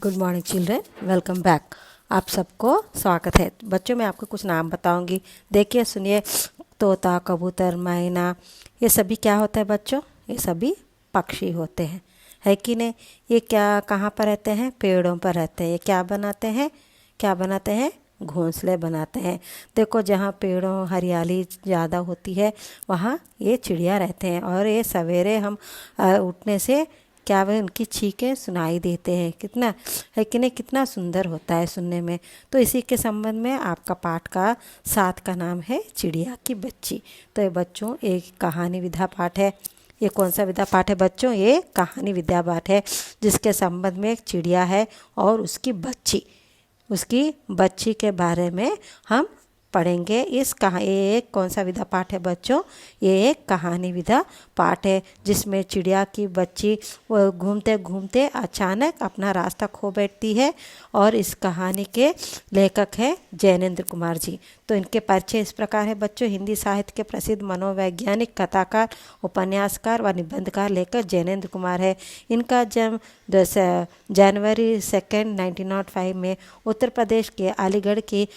Good morning children, welcome back. आप सबको स्वागत है। बच्चों, मैं आपको कुछ नाम बताऊंगी। देखिए, सुनिए। तोता, कबूतर, मैना, ये सभी क्या होता है बच्चों? ये सभी पक्षी होते हैं, है कि नहीं? ये क्या कहाँ पर रहते हैं? पेड़ों पर रहते हैं। ये क्या बनाते हैं? घोंसले बनाते हैं। देखो, जहाँ पेड़ों हरियाली ज़्यादा होती है वहाँ ये चिड़िया रहते हैं। और ये सवेरे हम उठने से क्या वे उनकी चीखें सुनाई देते हैं। कितना है कि नहीं? कितना सुंदर होता है सुनने में। तो इसी के संबंध में आपका पाठ का 7 का नाम है चिड़िया की बच्ची। तो ये बच्चों एक कहानी विधा पाठ है। ये कौन सा विधा पाठ है बच्चों? ये कहानी विधा पाठ है, जिसके संबंध में एक चिड़िया है और उसकी बच्ची के बारे में हम पढ़ेंगे। ये एक कौन सा विधा पाठ है बच्चों? ये एक कहानी विधा पाठ है, जिसमें चिड़िया की बच्ची वो घूमते घूमते अचानक अपना रास्ता खो बैठती है। और इस कहानी के लेखक है जैनेंद्र कुमार जी। तो इनके परिचय इस प्रकार है बच्चों। हिंदी साहित्य के प्रसिद्ध मनोवैज्ञानिक, कथाकार, उपन्यासकार व निबंधकार लेखक जैनेंद्र कुमार है। इनका जन्म जनवरी 2, 1905 में उत्तर प्रदेश के अलीगढ़ की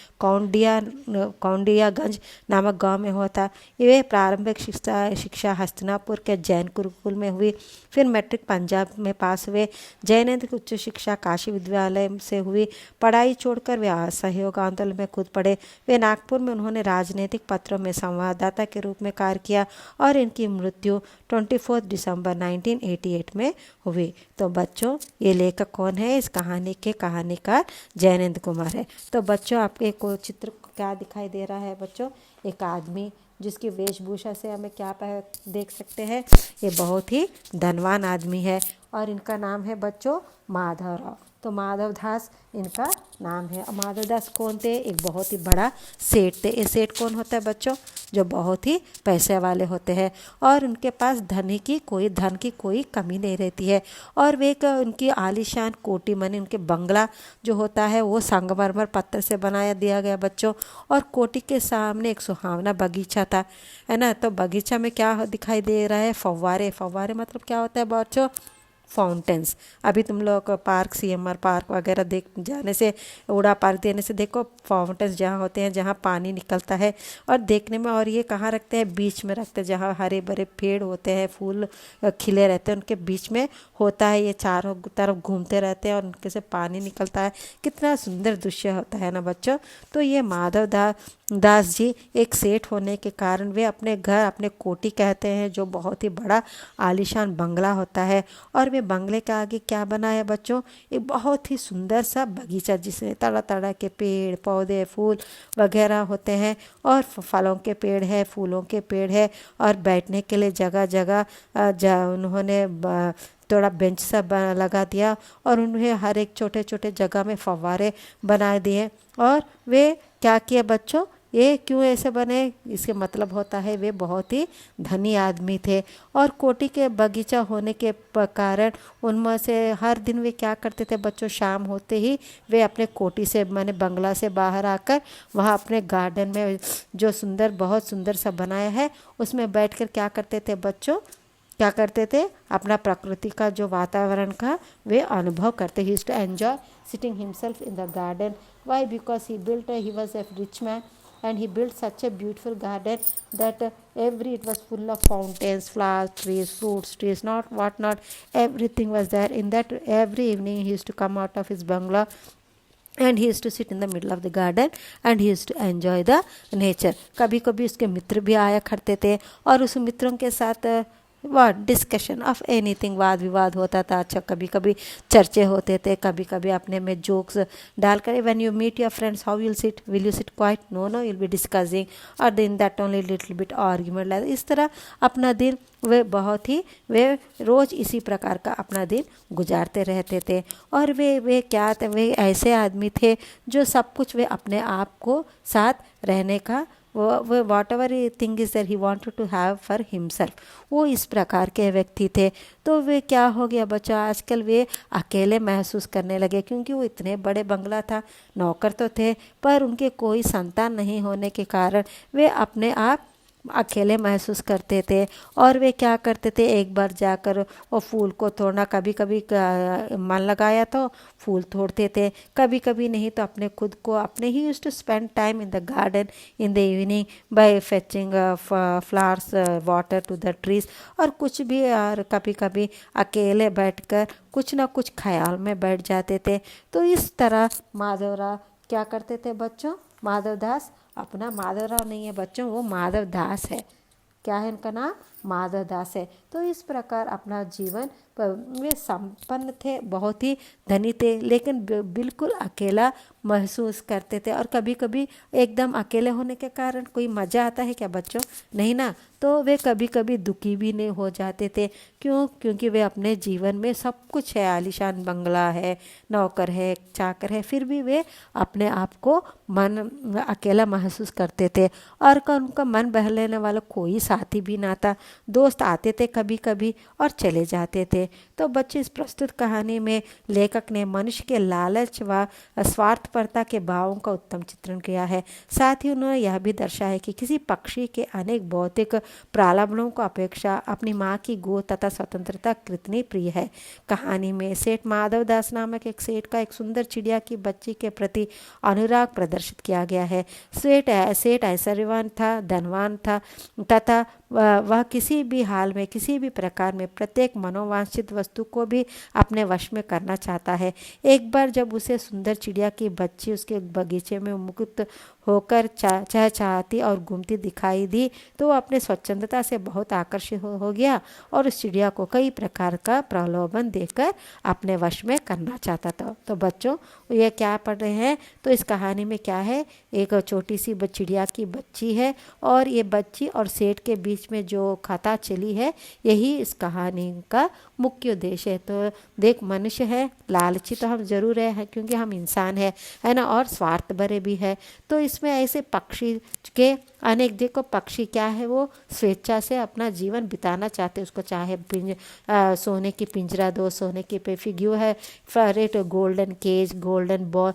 कौंडियागंज नामक गांव में हुआ था। ये प्रारंभिक शिक्षा हस्तिनापुर के जैन गुरुकुल में हुई। फिर मैट्रिक पंजाब में पास हुए। जैनेंद्र उच्च शिक्षा काशी विद्यालय से हुई। पढ़ाई छोड़कर वे असहयोग आंदोलन में कूद पड़े। वे नागपुर में उन्होंने राजनीतिक पत्रों में संवाददाता के रूप में कार्य किया और इनकी मृत्यु 24 दिसंबर 1988 में हुई। तो बच्चों, ये लेखक कौन है? इस कहानी के कहानीकार जैनेंद्र कुमार है। तो बच्चों, आपके को चित्र क्या दिखाई दे रहा है बच्चों? एक आदमी, जिसकी वेशभूषा से हमें क्या देख सकते हैं? ये बहुत ही धनवान आदमी है और इनका नाम है बच्चों माधवराव। तो माधव दास इनका नाम है। माधव दास कौन थे? एक बहुत ही बड़ा सेठ थे। ये सेठ कौन होता है बच्चों? जो बहुत ही पैसे वाले होते हैं और उनके पास धन की कोई कमी नहीं रहती है। और वे उनकी आलीशान कोठी माने उनके बंगला जो होता है वो संगमरमर पत्थर से बनाया दिया गया बच्चों। और कोठी के सामने एक सुहावना बगीचा था, है ना? तो बगीचा में क्या दिखाई दे रहा है? फव्वारे। फव्वारे मतलब क्या होता है बच्चों? फाउंटेन्स। अभी तुम लोग पार्क, CMR पार्क वगैरह देख जाने से, उड़ा पार्क देने से देखो फाउंटेन्स जहाँ होते हैं, जहाँ पानी निकलता है। और देखने में, और ये कहाँ रखते हैं? बीच में रखते हैं, जहाँ हरे भरे पेड़ होते हैं, फूल खिले रहते हैं, उनके बीच में होता है। ये चारों तरफ घूमते रहते हैं और उनके से पानी निकलता है। कितना सुंदर दृश्य होता है ना बच्चों। तो ये माधव दास जी एक सेठ होने के कारण वे अपने घर, अपने कोठी कहते हैं, जो बहुत ही बड़ा आलीशान बंगला होता है। और वे बंगले के आगे क्या बना है बच्चों? एक बहुत ही सुंदर सा बगीचा, जिसमें तरह तरह के पेड़ पौधे, फूल वगैरह होते हैं। और फलों के पेड़ है, फूलों के पेड़ है। और बैठने के लिए जगह जगह उन्होंने थोड़ा बेंच सा लगा दिया और उन्हें हर एक छोटे छोटे जगह में फव्वारे बना दिए। और वे क्या किए बच्चों? ये क्यों ऐसे बने? इसके मतलब होता है वे बहुत ही धनी आदमी थे। और कोठी के बगीचा होने के कारण उनमें से हर दिन वे क्या करते थे बच्चों? शाम होते ही वे अपने कोठी से माने बंगला से बाहर आकर वहाँ अपने गार्डन में, जो बहुत सुंदर सा बनाया है, उसमें बैठकर क्या करते थे बच्चों? क्या करते थे? अपना प्रकृति का जो वातावरण का वे अनुभव करते। He used to enjoy sitting himself in the garden. Why? Because he was a rich man and he built such a beautiful garden that it was full of fountains, flowers, trees, fruits trees, not everything was there. In that, every evening he used to come out of his bungalow and he used to sit in the middle of the garden and he used to enjoy the nature. कभी कभी उसके मित्र भी आया करते थे और उस मित्रों के साथ डिस्कशन ऑफ एनीथिंग, वाद विवाद होता था। अच्छा, कभी कभी चर्चे होते थे, कभी कभी अपने में जोक्स डालकर, when you meet your friends how will you sit quiet? No, you'll be discussing और then that only little bit argument. Like इस तरह अपना दिन वे रोज़ इसी प्रकार का अपना दिन गुजारते रहते थे। और वे क्या थे? वे ऐसे आदमी थे जो सब कुछ वे अपने आप को साथ रहने का वो whatever thing is that he wanted to have for himself, वो इस प्रकार के व्यक्ति थे। तो वे क्या हो गया बच्चा? आजकल वे अकेले महसूस करने लगे, क्योंकि वो इतने बड़े बंगला था, नौकर तो थे, पर उनके कोई संतान नहीं होने के कारण वे अपने आप अकेले महसूस करते थे। और वे क्या करते थे, एक बार जाकर वो फूल को तोड़ना, कभी कभी मन लगाया तो फूल तोड़ते थे, कभी कभी नहीं तो अपने खुद को अपने ही use to spend time in the garden in the evening by fetching flowers water to the trees. और कुछ भी, और कभी कभी अकेले बैठकर कुछ ना कुछ ख्याल में बैठ जाते थे। तो इस तरह माधवराव क्या करते थे बच्चों, माधवदास, अपना माधवराव नहीं है बच्चों, वो माधवदास है। क्या है इनका नाम, माधवदास है। तो इस प्रकार अपना जीवन वे संपन्न थे, बहुत ही धनी थे, लेकिन बिल्कुल अकेला महसूस करते थे। और कभी कभी एकदम अकेले होने के कारण कोई मज़ा आता है क्या बच्चों, नहीं ना। तो वे कभी कभी दुखी भी नहीं हो जाते थे। क्यों, क्योंकि वे अपने जीवन में सब कुछ है, आलीशान बंगला है, नौकर है, चाकर है, फिर भी वे अपने आप को मन अकेला महसूस करते थे। और उनका मन बहलाने वाला कोई साथी भी ना था। दोस्त आते थे कभी कभी और चले जाते थे। तो बच्चे, इस प्रस्तुत कहानी में लेखक ने मनुष्य के लालच व स्वार्थपरता के भावों का उत्तम चित्रण किया है। साथ ही उन्होंने यह भी दर्शाया कि किसी पक्षी के अनेक भौतिक प्रलोभनों को अपेक्षा अपनी माँ की गोद तथा स्वतंत्रता कितनी प्रिय है। कहानी में सेठ माधवदास नामक एक सेठ का एक सुंदर चिड़िया की बच्ची के प्रति अनुराग प्रदर्शित किया गया है। सेठ ऐश्वर्यवान था, धनवान था तथा वह किसी भी हाल में, किसी भी प्रकार में प्रत्येक मनोवांछित वस्तु को भी अपने वश में करना चाहता है। एक बार जब उसे सुंदर चिड़िया की बच्ची उसके बगीचे में मुक्त होकर चहचहाती और घूमती दिखाई दी तो वो अपने स्वच्छंदता से बहुत आकर्षित हो गया और उस चिड़िया को कई प्रकार का प्रलोभन देकर अपने वश में करना चाहता था। तो बच्चों, ये क्या पढ़ रहे हैं, तो इस कहानी में क्या है, एक छोटी सी चिड़िया की बच्ची है और ये बच्ची और सेठ के बीच में जो कथा चली है, यही इस कहानी का मुख्य उद्देश्य है। तो देख, मनुष्य है, लालची तो हम जरूर है क्योंकि हम इंसान है ना, और स्वार्थ भरे भी है। तो इसमें ऐसे पक्षी के अनेक, देखो पक्षी क्या है, वो स्वेच्छा से अपना जीवन बिताना चाहते, उसको चाहे सोने की पिंजरा दो, सोने की फिग्यू है, favourite golden cage, golden ball,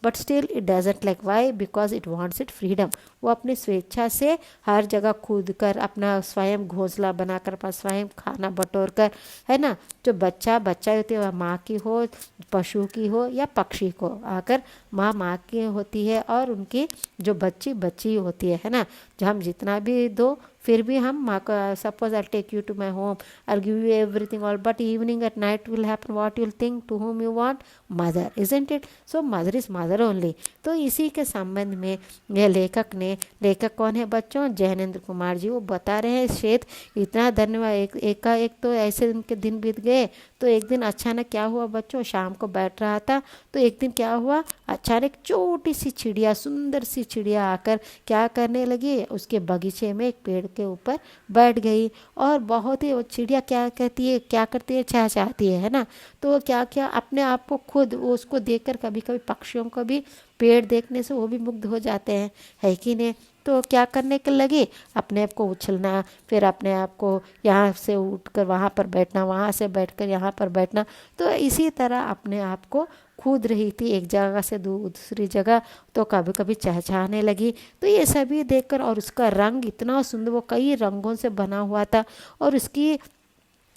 but still it doesn't like, why, because it wants it freedom. वो अपनी स्वेच्छा से हर जगह कूद कर अपना स्वयं घोंसला बनाकर, अपना स्वयं खाना बटोर कर, है ना, जो बच्चा होती है वह माँ की हो, पशु की हो या पक्षी को आकर माँ की होती है और उनकी जो बच्ची होती है ना। जो हम जितना भी दो फिर भी हम माँ को, suppose I take you to my home, I give you everything all, but evening at night will happen what you'll think, to home you want, mother, isn't it. So mother is mother only. तो इसी के संबंध में यह लेखक कौन है बच्चों, जैनेन्द्र कुमार जी, वो बता रहे हैं श्वेत, इतना धन्यवाद। एक तो ऐसे उनके दिन बीत गए। तो एक दिन अचानक क्या हुआ बच्चों, शाम को बैठ रहा था तो एक दिन क्या हुआ, अचानक छोटी सी चिड़िया, सुंदर सी चिड़िया आकर क्या करने लगी, उसके बगीचे में एक पेड़ के ऊपर बैठ गई। और बहुत ही, वो चिड़िया क्या करती है, चहचहाती है ना। तो क्या अपने आप को खुद उसको देखकर, कभी कभी पक्षियों को भी पेड़ देखने से वो भी मुग्ध हो जाते हैं, है कि नहीं। तो क्या करने के लगे, अपने आप को उछलना, फिर अपने आप को यहाँ से उठकर वहाँ पर बैठना, वहाँ से बैठकर यहाँ पर बैठना। तो इसी तरह अपने आप को कूद रही थी एक जगह से दूसरी जगह। तो कभी कभी चहचहाने लगी। तो ये सभी देखकर, और उसका रंग इतना सुंदर, वो कई रंगों से बना हुआ था और उसकी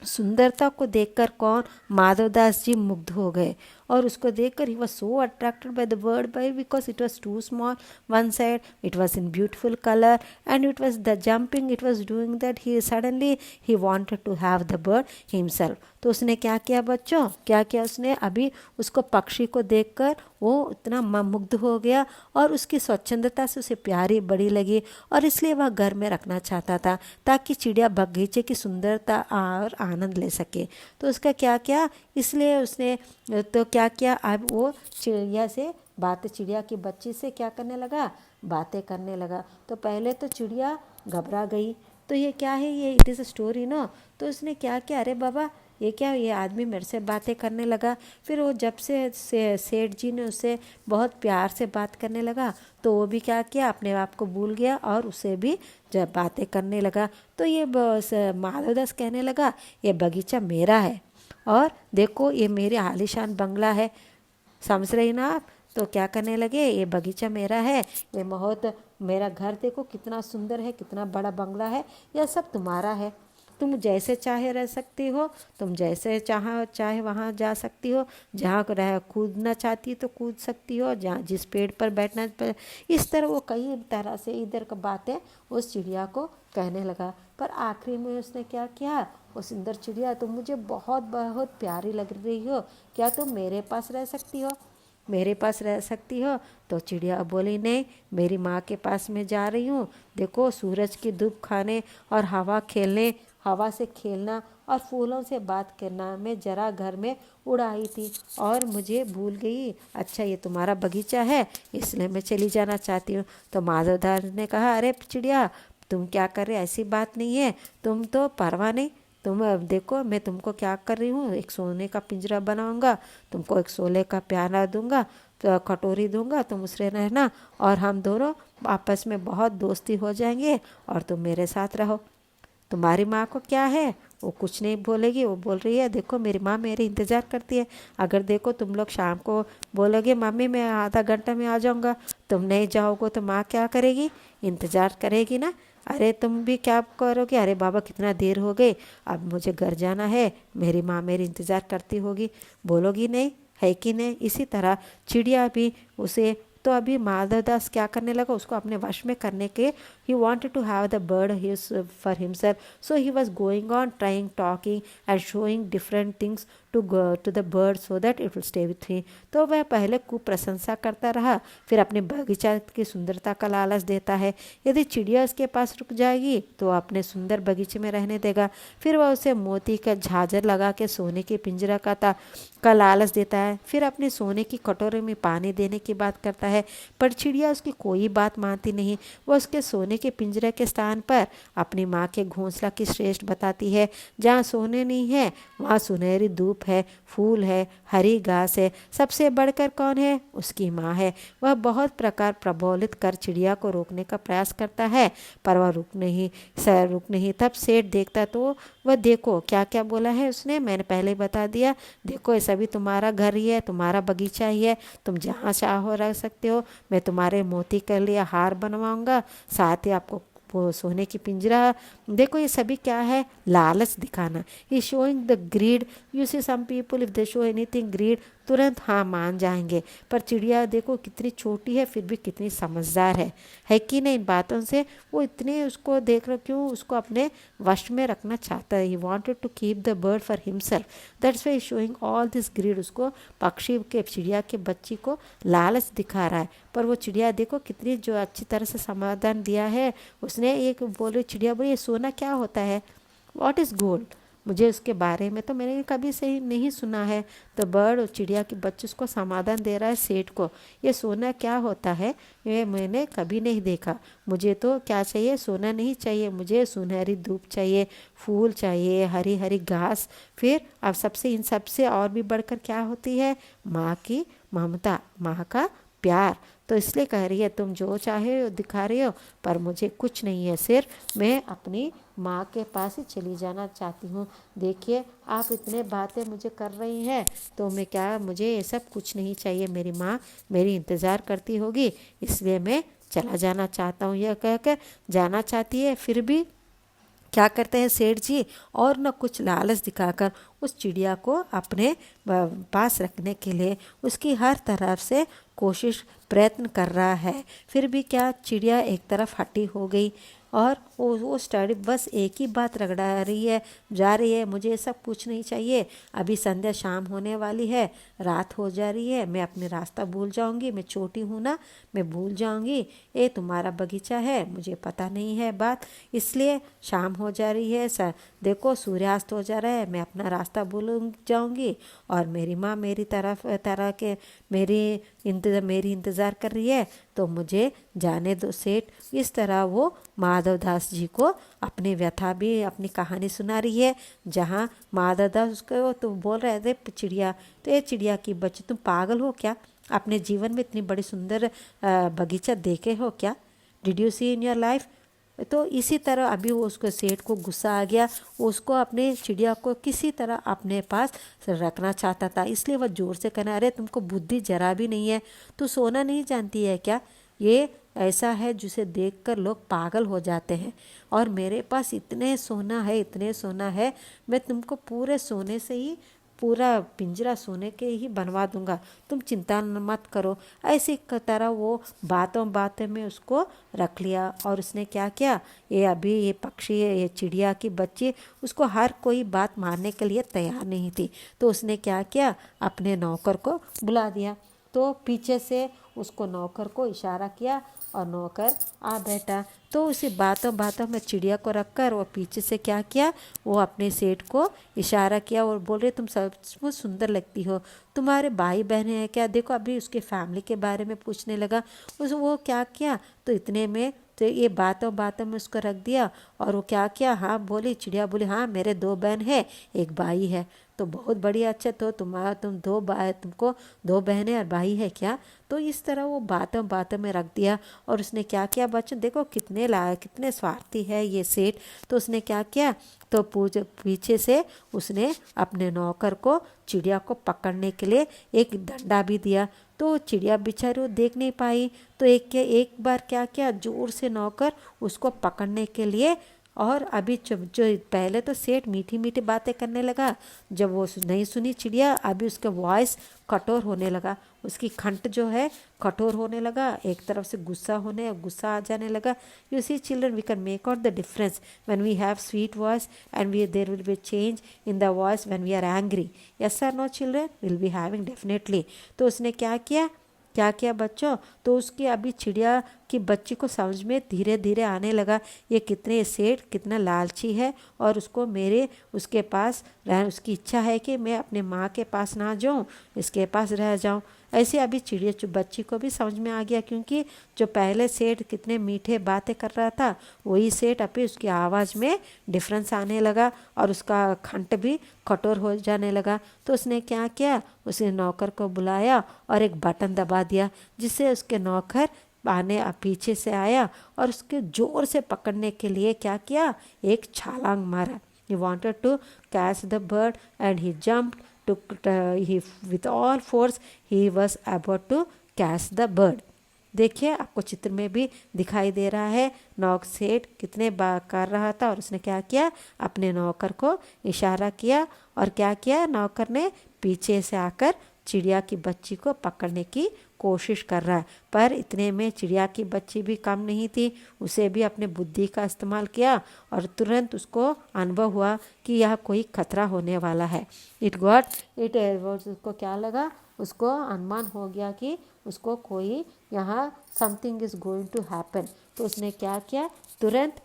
सुंदरता को देखकर कौन, माधवदास जी मुग्ध हो गए। और उसको देखकर he was so attracted by the bird by, because it was too small one side, it was in beautiful colour and it was the jumping it was doing that, he suddenly he wanted to have the bird himself. तो उसने क्या किया बच्चों, क्या किया उसने, अभी उसको पक्षी को देखकर वो इतना मुग्ध हो गया और उसकी स्वच्छंदता से उसे प्यारी बड़ी लगी और इसलिए वह घर में रखना चाहता था ताकि चिड़िया बगीचे की सुंदरता और आनंद ले सके। तो उसका क्या किया, इसलिए उसने तो क्या किया, अब वो चिड़िया की बच्ची से क्या करने लगा, बातें करने लगा। तो पहले तो चिड़िया घबरा गई, तो ये क्या है, ये इट इज़ अ स्टोरी ना। तो उसने क्या किया, अरे बाबा ये क्या, ये आदमी मेरे से बातें करने लगा। फिर वो जब से सेठ जी ने उससे बहुत प्यार से बात करने लगा तो वो भी क्या किया, अपने आप को भूल गया और उसे भी जब बातें करने लगा। तो ये माधवदास कहने लगा, ये बगीचा मेरा है और देखो ये मेरे आलीशान बंगला है, समझ रही ना आप। तो क्या करने लगे, ये बगीचा मेरा है, ये बहुत, मेरा घर देखो कितना सुंदर है, कितना बड़ा बंगला है, यह सब तुम्हारा है। तुम जैसे चाहे रह सकती हो, तुम जैसे चाहे वहाँ जा सकती हो, जहाँ रह कूदना चाहती तो कूद सकती हो, जहाँ जिस पेड़ पर बैठना इस तरह वो कई तरह से इधर की बातें उस चिड़िया को कहने लगा। पर आखिरी में उसने क्या किया, वो सुंदर चिड़िया, तुम मुझे बहुत बहुत प्यारी लग रही हो, क्या तुम मेरे पास रह सकती हो, मेरे पास रह सकती हो? तो चिड़िया बोली, नहीं, मेरी माँ के पास मैं जा रही हूँ। देखो, सूरज की धूप खाने और हवा से खेलना और फूलों से बात करना मैं जरा घर में उड़ आई थी और मुझे भूल गई। अच्छा, ये तुम्हारा बगीचा है, इसलिए मैं चली जाना चाहती हूँ। तो माधवदास ने कहा, अरे चिड़िया, तुम क्या कर रहे, ऐसी बात नहीं है, तुम तो परवाह नहीं, तुम अब देखो मैं तुमको क्या कर रही हूँ, एक सोने का पिंजरा बनाऊंगा, तुमको एक सोने का प्याला दूंगा, तो कटोरी दूंगा, तुम उसमें रहना और हम दोनों आपस में बहुत दोस्ती हो जाएंगे और तुम मेरे साथ रहो। तुम्हारी माँ को क्या है, वो कुछ नहीं बोलेगी, वो बोल रही है, देखो मेरी माँ मेरे इंतज़ार करती है, अगर देखो तुम लोग शाम को बोलोगे मम्मी मैं आधा घंटा में आ जाऊँगा, तुम नहीं जाओगे तो माँ क्या करेगी, इंतज़ार करेगी ना। अरे तुम भी क्या करोगे, अरे बाबा कितना देर हो गई, अब मुझे घर जाना है, मेरी माँ मेरी इंतज़ार करती होगी, बोलोगी नहीं, है कि नहीं। इसी तरह चिड़िया भी उसे, तो अभी माधवदास क्या करने लगा, उसको अपने वश में करने के, he wanted to have the bird his for himself, so he was going on trying, talking and showing different things to the bird so that it will stay with him। तो वह पहले खूब प्रशंसा करता रहा, फिर अपने बगीचा की सुंदरता का लालच देता है। यदि चिड़िया उसके पास रुक जाएगी तो अपने सुंदर बगीचे में रहने देगा, फिर वह उसे मोती का झांझर लगा के सोने के पिंजरा का लालच देता है, फिर अपने सोने की कटोरे में पानी देने की बात करता है, पर चिड़िया उसकी कोई बात मानती नहीं। वह उसके सोने के पिंजरे के स्थान पर अपनी माँ के घोंसला की श्रेष्ठ बताती है, जहाँ सोने नहीं है वहाँ सुनहरी धूप है, फूल है, हरी घास है, सबसे बढ़कर कौन है, उसकी माँ है। वह बहुत प्रकार प्रबोलित कर चिड़िया को रोकने का प्रयास करता है, पर वह रुक नहीं। तब सेठ देखता तो वह, देखो क्या क्या बोला है उसने, मैंने पहले बता दिया, देखो ये सभी तुम्हारा घर ही है, तुम्हारा बगीचा ही है, तुम जहाँ चाहो रह सकते हो, मैं तुम्हारे मोती के लिए हार बनवाऊंगा, साथ ही आपको वो सोने की पिंजरा। देखो ये सभी क्या है, लालच दिखाना, ये showing the greed. You see some people if they show anything greed, तुरंत हाँ मान जाएंगे, पर चिड़िया देखो कितनी छोटी है फिर भी कितनी समझदार है कि नहीं। इन बातों से वो इतने उसको देख रहे, क्यों उसको अपने वश में रखना चाहता है, he wanted to keep the bird for himself, that's why showing all this greed. उसको पक्षी के, चिड़िया के बच्ची को लालच दिखा रहा है, पर वो चिड़िया देखो कितनी जो अच्छी तरह से समाधान दिया है उसने। एक बोले चिड़िया बोली, ये सोना क्या होता है, व्हाट इज़ गोल्ड, मुझे उसके बारे में तो मैंने कभी से नहीं सुना है। तो बर्ड और चिड़िया के बच्चे उसको समाधान दे रहा है सेठ को, ये सोना क्या होता है, ये मैंने कभी नहीं देखा, मुझे तो क्या चाहिए, सोना नहीं चाहिए, मुझे सुनहरी धूप चाहिए, फूल चाहिए, हरी हरी घास, फिर अब सबसे इन सबसे और भी बढ़कर क्या होती है, माँ की ममता, माँ का प्यार। तो इसलिए कह रही है, तुम जो चाहे हो दिखा रही हो, पर मुझे कुछ नहीं है, सिर्फ मैं अपनी माँ के पास ही चली जाना चाहती हूँ। देखिए आप इतने बातें मुझे कर रही हैं, तो मैं क्या, मुझे ये सब कुछ नहीं चाहिए, मेरी माँ मेरी इंतज़ार करती होगी, इसलिए मैं चला जाना चाहता हूँ। यह कहकर जाना चाहती है, फिर भी क्या करते हैं सेठ जी, और न कुछ लालच दिखाकर उस चिड़िया को अपने पास रखने के लिए उसकी हर तरफ से कोशिश प्रयत्न कर रहा है। फिर भी क्या, चिड़िया एक तरफ हटी हो गई और वो स्टडी बस एक ही बात रगड़ा रही है, जा रही है, मुझे ये सब कुछ नहीं चाहिए, अभी संध्या शाम होने वाली है, रात हो जा रही है, मैं अपने रास्ता भूल जाऊंगी, मैं छोटी हूँ ना, मैं भूल जाऊंगी, ये तुम्हारा बगीचा है, मुझे पता नहीं है बात, इसलिए शाम हो जा रही है, सर देखो सूर्यास्त हो जा रहा है, मैं अपना रास्ता भूल जाऊंगी और मेरी माँ मेरी तरह के मेरी इंतज़ार कर रही है, तो मुझे जाने दो सेठ। इस तरह वो माधवदास जी को अपनी व्यथा भी, अपनी कहानी सुना रही है, जहाँ माधवदास उसको तो बोल रहे थे चिड़िया, तो ये चिड़िया की बच्ची तुम पागल हो क्या, अपने जीवन में इतनी बड़ी सुंदर बगीचा देखे हो क्या, did you see in your life, तो इसी तरह अभी वो उसको सेठ को गुस्सा आ गया, उसको अपने चिड़िया को किसी तरह अपने पास रखना चाहता था। इसलिए वह जोर से कहना, अरे तुमको बुद्धि जरा भी नहीं है, तू सोना नहीं जानती है क्या? ये ऐसा है जिसे देखकर लोग पागल हो जाते हैं, और मेरे पास इतने सोना है, इतने सोना है, मैं तुमको पूरे सोने से ही पूरा पिंजरा सोने के ही बनवा दूंगा, तुम चिंता मत करो। ऐसी तरह वो बातों बातों में उसको रख लिया। और उसने क्या किया, ये अभी ये पक्षी, ये चिड़िया की बच्ची, उसको हर कोई बात मानने के लिए तैयार नहीं थी। तो उसने क्या किया, अपने नौकर को बुला दिया। तो पीछे से उसको नौकर को इशारा किया और नौकर आ बैठा। तो उसी बातों बातों में चिड़िया को रखकर वो पीछे से क्या किया, वो अपने सेठ को इशारा किया और बोल रहे, तुम सचमुच सुंदर लगती हो, तुम्हारे भाई बहनें हैं क्या? देखो अभी उसके फैमिली के बारे में पूछने लगा। वो क्या किया, तो इतने में तो ये बातों बातों में उसको रख दिया। और वो क्या किया, हाँ बोली, चिड़िया बोली, हाँ मेरे 2 बहन है, 1 भाई है। तो बहुत बढ़िया, अच्छा तो तुम 2 भाई, तुमको 2 बहनें और भाई है क्या? तो इस तरह वो बातों बातों में रख दिया। और उसने क्या किया, बच्चों देखो कितने स्वार्थी है ये सेठ। तो उसने क्या किया, तो पीछे से उसने अपने नौकर को चिड़िया को पकड़ने के लिए एक डंडा भी दिया। तो चिड़िया बेचारी वो देख नहीं पाई। तो एक बार क्या किया, जोर से नौकर उसको पकड़ने के लिए, और अभी जो पहले तो सेठ मीठी मीठी बातें करने लगा, जब वो नहीं सुनी चिड़िया, अभी उसका वॉइस कठोर होने लगा, उसकी कंठ जो है कठोर होने लगा, एक तरफ से गुस्सा आ जाने लगा। You see children, we can make out the difference when we have sweet voice and we there will be change in the voice when we are angry. Yes or no children, will be having definitely. तो उसने क्या किया बच्चों, तो उसकी अभी चिड़िया की बच्ची को समझ में धीरे धीरे आने लगा, ये सेठ कितना लालची है, और उसके पास उसकी इच्छा है कि मैं अपने माँ के पास ना जाऊँ, इसके पास रह जाऊँ। ऐसे अभी चिड़िया बच्ची को भी समझ में आ गया, क्योंकि जो पहले सेठ कितने मीठे बातें कर रहा था, वही सेठ अभी उसकी आवाज़ में डिफरेंस आने लगा और उसका कंठ भी कठोर हो जाने लगा। तो उसने क्या किया, उसने नौकर को बुलाया और एक बटन दबा दिया, जिससे उसके नौकर पीछे से आया और उसके जोर से पकड़ने के लिए क्या किया, एक छलांग मारा। He wanted to catch the bird and he jumped with all force he was about to catch the bird. देखिए आपको चित्र में भी दिखाई दे रहा है, सेठ कितने कर रहा था, और उसने क्या किया, अपने नौकर को इशारा किया, और क्या किया, नौकर ने पीछे से आकर चिड़िया की बच्ची को पकड़ने की कोशिश कर रहा है। पर इतने में चिड़िया की बच्ची भी कम नहीं थी, उसे भी अपने बुद्धि का इस्तेमाल किया और तुरंत उसको अनुभव हुआ कि यह कोई खतरा होने वाला है। उसको क्या लगा, उसको अनुमान हो गया कि उसको कोई यहाँ something is going to happen. तो उसने क्या किया, तुरंत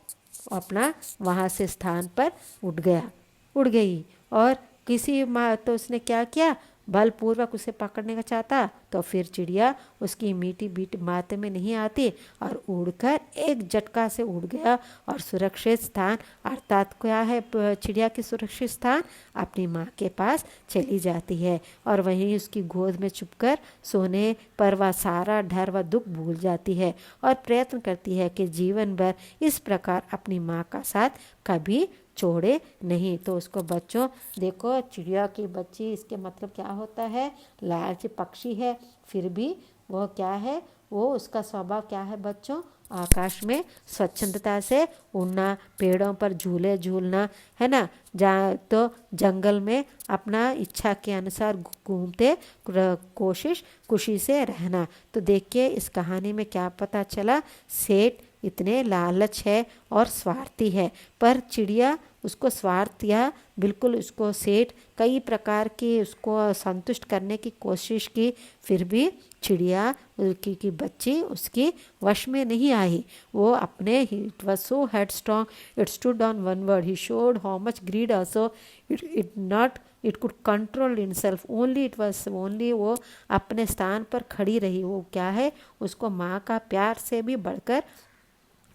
अपना वहाँ से स्थान पर उड़ गई। और तो उसने क्या किया, बलपूर्वक उसे पकड़ने का चाहता, तो फिर चिड़िया उसकी मीठी बीटी बातें में नहीं आती और उड़कर एक झटका से उड़ गया और सुरक्षित स्थान, अर्थात क्या है चिड़िया की सुरक्षित स्थान, अपनी माँ के पास चली जाती है और वहीं उसकी गोद में छुपकर सोने पर वह सारा डर व दुख भूल जाती है और प्रयत्न करती है कि जीवन भर इस प्रकार अपनी माँ का साथ कभी छोड़े नहीं। तो उसको बच्चों देखो, चिड़िया की बच्ची, इसके मतलब क्या होता है, लालची पक्षी है, फिर भी वो क्या है, वो उसका स्वभाव क्या है बच्चों, आकाश में स्वच्छंदता से उड़ना, पेड़ों पर झूले झूलना, है ना, जहाँ तो जंगल में अपना इच्छा के अनुसार घूमते खुशी से रहना। तो देखिए इस कहानी में क्या पता चला, सेठ इतने लालच है और स्वार्थी है, पर चिड़िया उसको स्वार्थ या बिल्कुल उसको सेठ कई प्रकार की उसको संतुष्ट करने की कोशिश की, फिर भी चिड़िया की बच्ची उसकी वश में नहीं आई। वो अपने it was so headstrong, it stood on one word, he showed how much greed also, it could control in self only, it was only, वो अपने स्थान पर खड़ी रही। वो क्या है, उसको माँ का प्यार से भी बढ़कर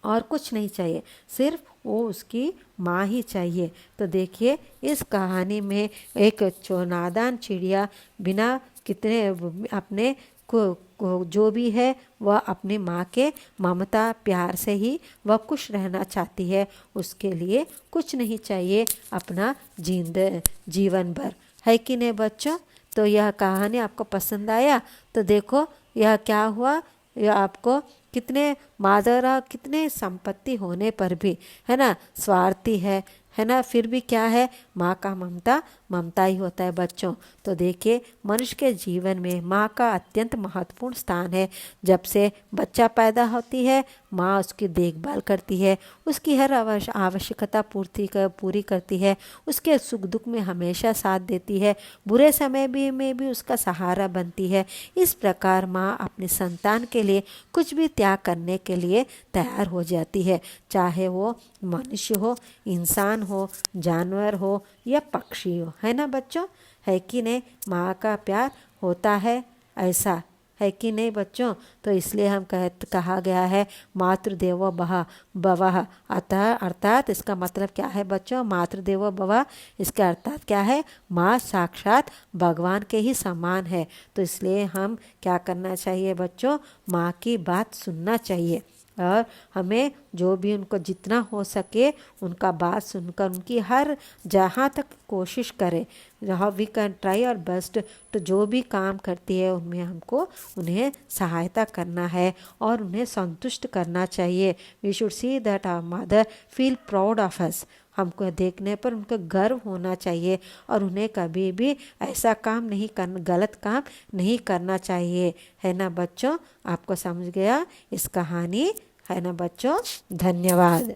और कुछ नहीं चाहिए, सिर्फ वो उसकी माँ ही चाहिए। तो देखिए इस कहानी में एक नादान चिड़िया बिना कितने अपने को जो भी है वह अपनी माँ के ममता प्यार से ही वह खुश रहना चाहती है। उसके लिए कुछ नहीं चाहिए अपना जीवन भर, है कि नहीं बच्चों। तो यह कहानी आपको पसंद आया तो देखो यह क्या हुआ, यह आपको कितने मादर और कितने संपत्ति होने पर भी, है ना, स्वार्थी है ना, फिर भी क्या है, माँ का ममता ममता ही होता है बच्चों। तो देखिए मनुष्य के जीवन में माँ का अत्यंत महत्वपूर्ण स्थान है। जब से बच्चा पैदा होती है माँ उसकी देखभाल करती है, उसकी हर आवश्यकता पूरी करती है, उसके सुख दुख में हमेशा साथ देती है, बुरे समय में भी उसका सहारा बनती है। इस प्रकार माँ अपने संतान के लिए कुछ भी त्याग करने के लिए तैयार हो जाती है, चाहे वो मनुष्य हो, इंसान हो, जानवर हो या पक्षी हो, है ना बच्चों, है कि नहीं। माँ का प्यार होता है ऐसा, है कि नहीं बच्चों। तो इसलिए हम कहा गया है मातृदेवो भवः, अर्थात इसका मतलब क्या है बच्चों, मातृदेवो भवः, इसका अर्थात क्या है, माँ साक्षात भगवान के ही समान है। तो इसलिए हम क्या करना चाहिए बच्चों, माँ की बात सुनना चाहिए और हमें जो भी उनको जितना हो सके उनका बात सुनकर उनकी हर जहाँ तक कोशिश करें, जहाँ वी कैन ट्राई और बेस्ट, तो जो भी काम करती है उनमें हमको उन्हें सहायता करना है और उन्हें संतुष्ट करना चाहिए। We should see that our mother feel proud of us, हमको देखने पर उनको गर्व होना चाहिए और उन्हें कभी भी ऐसा काम नहीं करना, गलत काम नहीं करना चाहिए, है ना बच्चों। आपको समझ गया इस कहानी, है ना बच्चों। धन्यवाद।